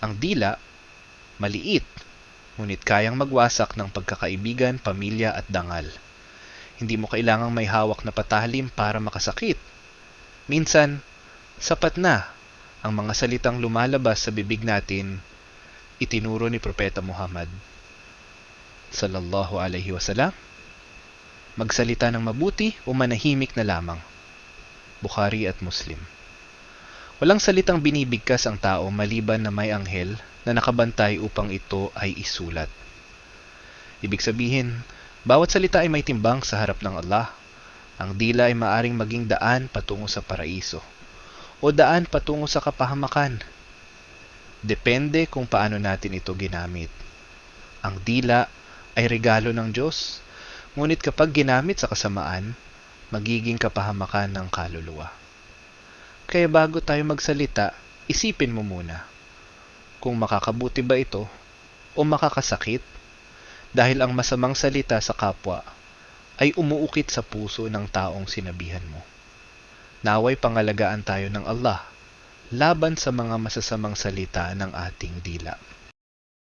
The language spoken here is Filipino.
Ang dila, maliit, ngunit kayang magwasak ng pagkakaibigan, pamilya at dangal. Hindi mo kailangang may hawak na patalim para makasakit. Minsan, sapat na ang mga salitang lumalabas sa bibig natin, itinuro ni Propeta Muhammad sallallahu alaihi wasallam. Magsalita ng mabuti o manahimik na lamang. Bukhari at Muslim. Walang salitang binibigkas ang tao maliban na may anghel na nakabantay upang ito ay isulat. Ibig sabihin, bawat salita ay may timbang sa harap ng Allah. Ang dila ay maaring maging daan patungo sa paraiso o daan patungo sa kapahamakan. Depende kung paano natin ito ginamit. Ang dila ay regalo ng Diyos, ngunit kapag ginamit sa kasamaan, magiging kapahamakan ng kaluluwa. Kaya bago tayo magsalita, isipin mo muna kung makakabuti ba ito o makakasakit, dahil ang masamang salita sa kapwa ay umuukit sa puso ng taong sinabihan mo. Naway pangalagaan tayo ng Allah laban sa mga masasamang salita ng ating dila.